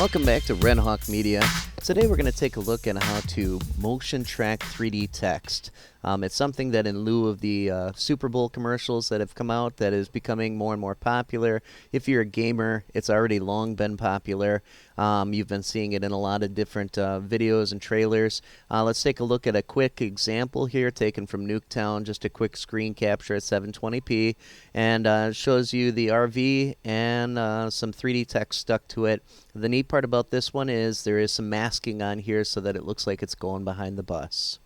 Welcome back to Redhawk Media. Today we're going to take a look at how to motion track 3D text. It's something that in lieu of the Super Bowl commercials that have come out that is becoming more and more popular. If you're a gamer, it's already long been popular. You've been seeing it in a lot of different videos and trailers. Let's take a look at a quick example here taken from Nuketown, just a quick screen capture at 720p, and shows you the RV and some 3D text stuck to it. The neat part about this one is there is some masking on here so that it looks like it's going behind the bus.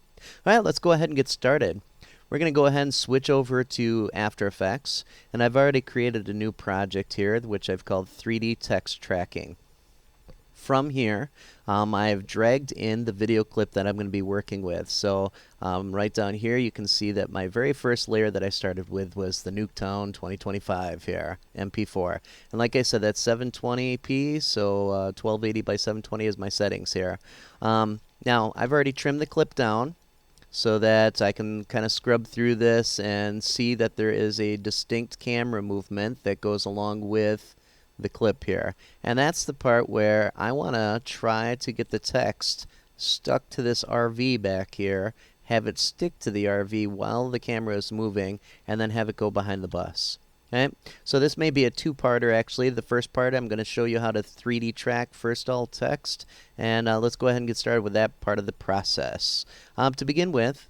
All right, let's go ahead and get started. We're going to go ahead and switch over to After Effects, and I've already created a new project here, which I've called 3D Text Tracking. From here, I've dragged in the video clip that I'm going to be working with. So right down here, you can see that my very first layer that I started with was the Nuketown 2025 here, MP4. And like I said, that's 720p, so 1280 by 720 is my settings here. Now, I've already trimmed the clip down so that I can kind of scrub through this and see that there is a distinct camera movement that goes along with the clip here. And that's the part where I want to try to get the text stuck to this RV back here, have it stick to the RV while the camera is moving, and then have it go behind the bus. Okay? So this may be a two-parter actually. The first part I'm going to show you how to 3D track first all text, and let's go ahead and get started with that part of the process. To begin with,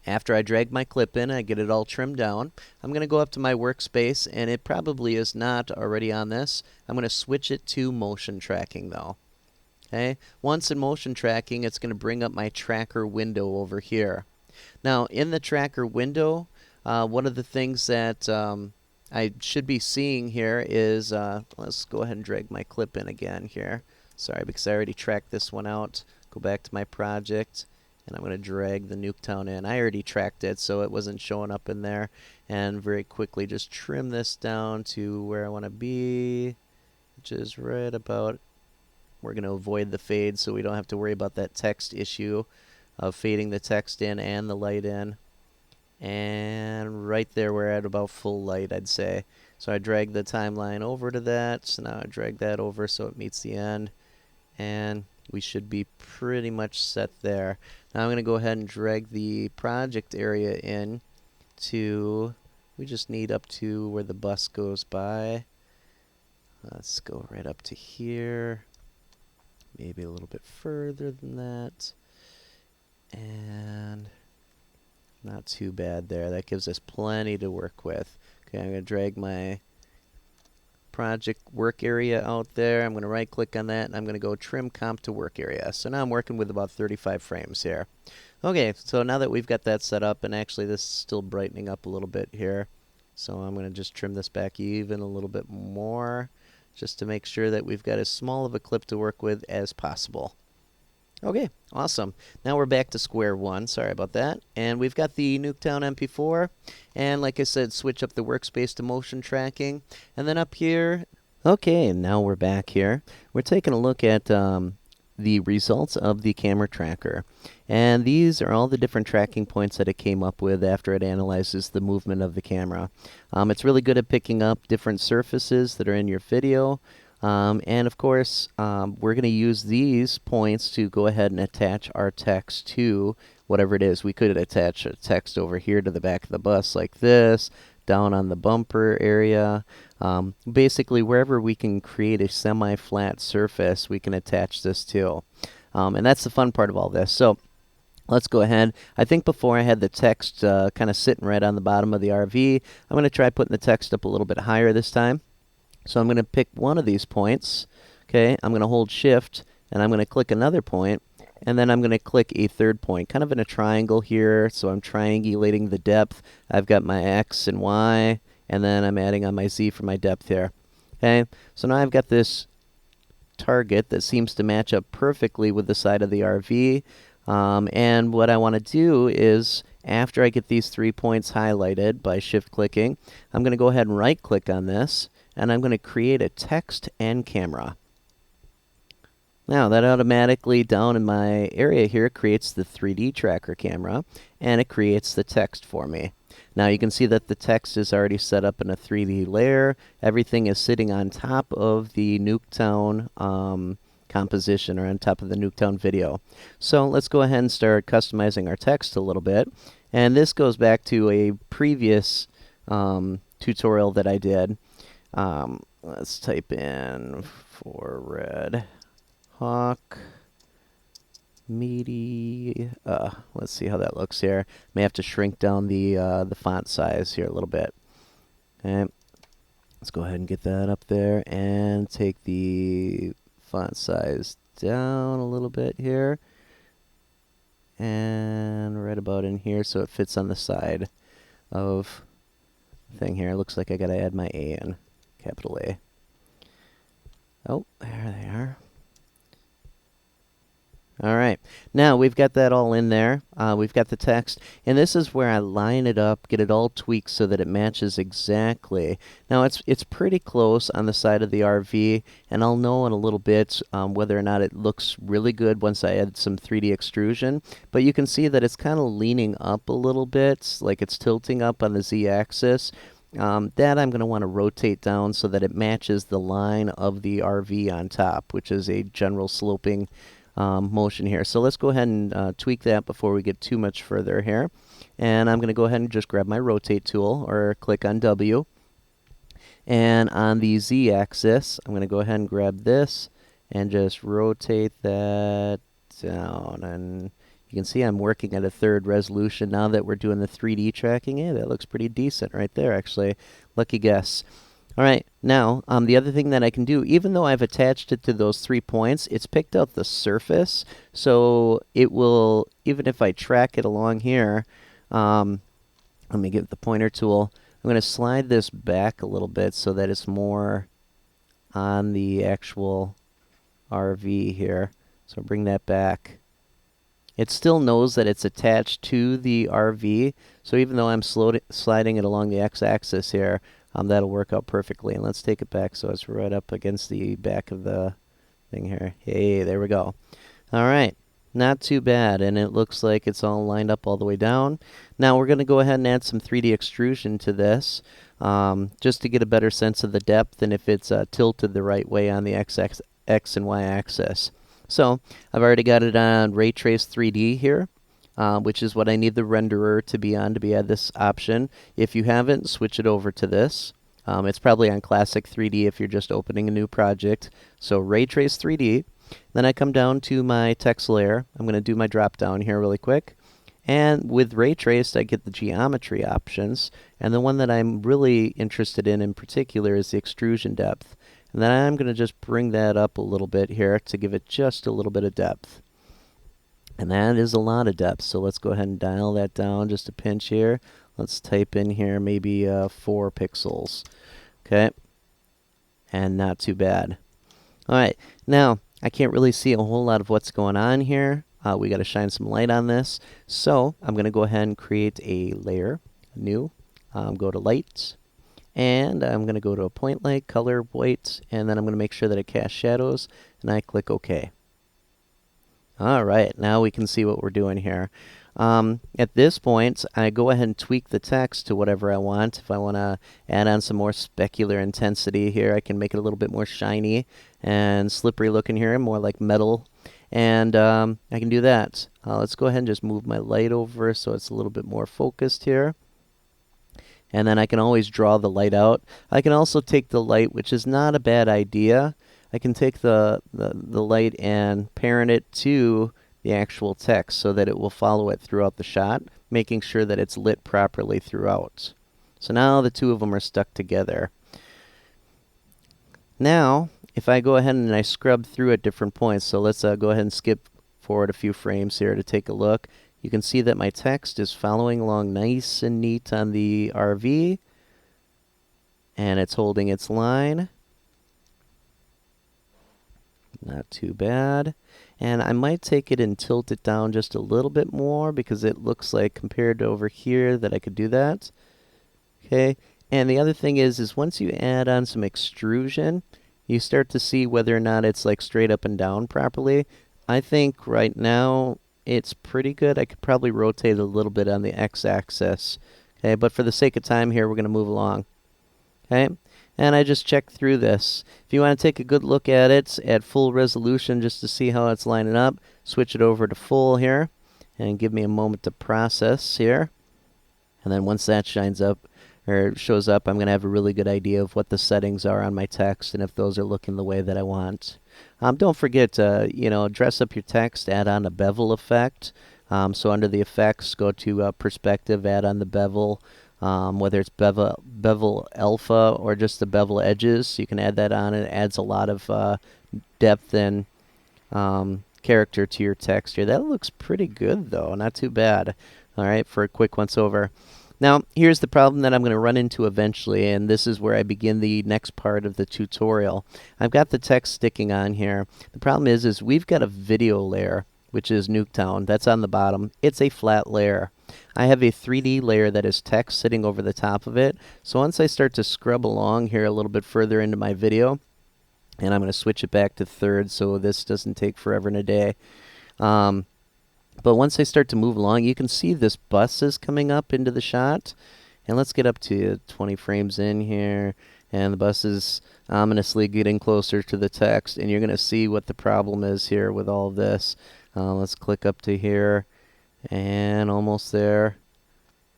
after I drag my clip in, I get it all trimmed down. I'm going to go up to my workspace, and it probably is not already on this. I'm going to switch it to motion tracking though. Okay? Once in motion tracking, it's going to bring up my tracker window over here. Now, in the tracker window, one of the things that I should be seeing here is, let's go ahead and drag my clip in again here. Sorry, because I already tracked this one out. Go back to my project, and I'm going to drag the Nuketown in. I already tracked it, so it wasn't showing up in there. And very quickly just trim this down to where I want to be, which is right about, we're going to avoid the fade so we don't have to worry about that text issue of fading the text in and the light in. And right there we're at about full light, I'd say. So I drag the timeline over to that. So now I drag that over so it meets the end. And we should be pretty much set there. Now I'm going to go ahead and drag the project area in to, we just need up to where the bus goes by. Let's go right up to here. Maybe a little bit further than that. And not too bad there. That gives us plenty to work with. Okay, I'm going to drag my project work area out there. I'm going to right click on that, and I'm going to go trim comp to work area. So now I'm working with about 35 frames here. Okay, so now that we've got that set up, and actually this is still brightening up a little bit here, so I'm going to just trim this back even a little bit more just to make sure that we've got as small of a clip to work with as possible. Okay, awesome. Now we're back to square one. Sorry about that. And we've got the Nuketown MP4. And like I said, switch up the workspace to motion tracking. And then up here, okay, now we're back here. We're taking a look at the results of the camera tracker. And these are all the different tracking points that it came up with after it analyzes the movement of the camera. It's really good at picking up different surfaces that are in your video. And of course, we're going to use these points to go ahead and attach our text to whatever it is. We could attach a text over here to the back of the bus like this, down on the bumper area. Basically, wherever we can create a semi-flat surface, we can attach this to. And that's the fun part of all this. So let's go ahead. I think before I had the text kind of sitting right on the bottom of the RV, I'm going to try putting the text up a little bit higher this time. So I'm going to pick one of these points. Okay, I'm going to hold shift, and I'm going to click another point, and then I'm going to click a third point, kind of in a triangle here. So I'm triangulating the depth. I've got my X and Y, and then I'm adding on my Z for my depth here. Okay, so now I've got this target that seems to match up perfectly with the side of the RV. And what I want to do is, after I get these 3 points highlighted by shift clicking, I'm going to go ahead and right click on this, and I'm going to create a text and camera. Now that automatically down in my area here creates the 3D tracker camera, and it creates the text for me. Now you can see that the text is already set up in a 3D layer. Everything is sitting on top of the Nuketown composition, or on top of the Nuketown video. So let's go ahead and start customizing our text a little bit. And this goes back to a previous tutorial that I did. Let's type in for Red Hawk meaty. Let's see how that looks here. May have to shrink down the font size here a little bit. Okay, let's go ahead and get that up there, and take the font size down a little bit here, and right about in here so it fits on the side of the thing here. It looks like I gotta add my A in, capital A. Oh, there they are. All right, now we've got that all in there. We've got the text, and this is where I line it up, get it all tweaked so that it matches exactly. Now it's pretty close on the side of the RV, and I'll know in a little bit whether or not it looks really good once I add some 3D extrusion. But you can see that it's kind of leaning up a little bit, like it's tilting up on the Z-axis. That I'm going to want to rotate down so that it matches the line of the RV on top, which is a general sloping motion here. So let's go ahead and tweak that before we get too much further here. And I'm going to go ahead and just grab my rotate tool, or click on W. And on the Z axis, I'm going to go ahead and grab this and just rotate that down. And you can see I'm working at a 3rd resolution now that we're doing the 3D tracking. Yeah, that looks pretty decent right there, actually. Lucky guess. All right, now the other thing that I can do, even though I've attached it to those 3 points, it's picked out the surface, so it will, even if I track it along here, let me get the pointer tool. I'm going to slide this back a little bit so that it's more on the actual RV here. So bring that back. It still knows that it's attached to the RV, so even though I'm sliding it along the x-axis here, that'll work out perfectly. And let's take it back so it's right up against the back of the thing here. Hey, there we go. All right, not too bad, and it looks like it's all lined up all the way down. Now we're going to go ahead and add some 3D extrusion to this, just to get a better sense of the depth and if it's tilted the right way on the X and Y axis. So I've already got it on Ray Trace 3D here, which is what I need the renderer to be on to be at this option. If you haven't, switch it over to this. It's probably on Classic 3D if you're just opening a new project. So Ray Trace 3D. Then I come down to my text layer. I'm going to do my drop down here really quick. And with Ray Traced, I get the geometry options. And the one that I'm really interested in particular is the extrusion depth. And then I'm going to just bring that up a little bit here to give it just a little bit of depth. And that is a lot of depth, so let's go ahead and dial that down just a pinch here. Let's type in here maybe 4 pixels. Okay, and not too bad. All right, now I can't really see a whole lot of what's going on here. We got to shine some light on this. So I'm going to go ahead and create a layer, new, go to light, and I'm going to go to a point light, color white, and then I'm going to make sure that it casts shadows, and I click OK. All right, now we can see what we're doing here. At this point, I go ahead and tweak the text to whatever I want. If I want to add on some more specular intensity here, I can make it a little bit more shiny and slippery looking here, more like metal. And I can do that. Let's go ahead and just move my light over so it's a little bit more focused here. And then I can always draw the light out. I can also take the light, which is not a bad idea. I can take the light and parent it to the actual text so that it will follow it throughout the shot, making sure that it's lit properly throughout. So now the two of them are stuck together. Now, if I go ahead and I scrub through at different points, so let's go ahead and skip forward a few frames here to take a look. You can see that my text is following along nice and neat on the RV, and it's holding its line. Not too bad. And I might take it and tilt it down just a little bit more because it looks like compared to over here that I could do that. Okay. And the other thing is once you add on some extrusion, you start to see whether or not it's like straight up and down properly. I think right now it's pretty good. I could probably rotate a little bit on the x-axis. Okay, but for the sake of time here, we're going to move along. Okay, and I just checked through this. If you want to take a good look at it at full resolution just to see how it's lining up, switch it over to full here and give me a moment to process here. And then once that shines up or shows up, I'm going to have a really good idea of what the settings are on my text and if those are looking the way that I want. Don't forget to, dress up your text, add on a bevel effect. So under the effects, go to perspective, add on the bevel. Whether it's bevel alpha or just the bevel edges, you can add that on. It adds a lot of depth and character to your text here. That looks pretty good, though. Not too bad. All right, for a quick once over. Now, here's the problem that I'm going to run into eventually, and this is where I begin the next part of the tutorial. I've got the text sticking on here. The problem is we've got a video layer, which is Nuketown. That's on the bottom. It's a flat layer. I have a 3D layer that is text sitting over the top of it. So once I start to scrub along here a little bit further into my video, and I'm going to switch it back to third so this doesn't take forever and a day. But once I start to move along, you can see this bus is coming up into the shot. And let's get up to 20 frames in here. And the bus is ominously getting closer to the text. And you're going to see what the problem is here with all of this. Let's click up to here. And almost there.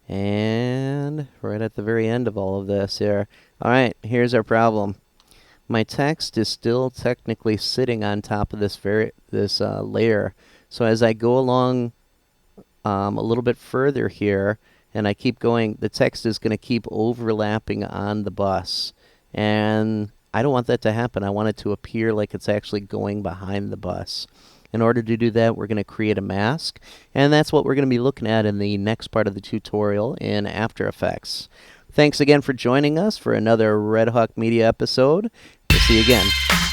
And right at the very end of all of this here. All right, here's our problem. My text is still technically sitting on top of this layer. So as I go along a little bit further here, and I keep going, the text is going to keep overlapping on the bus. And I don't want that to happen. I want it to appear like it's actually going behind the bus. In order to do that, we're going to create a mask. And that's what we're going to be looking at in the next part of the tutorial in After Effects. Thanks again for joining us for another Red Hawk Media episode. We'll see you again.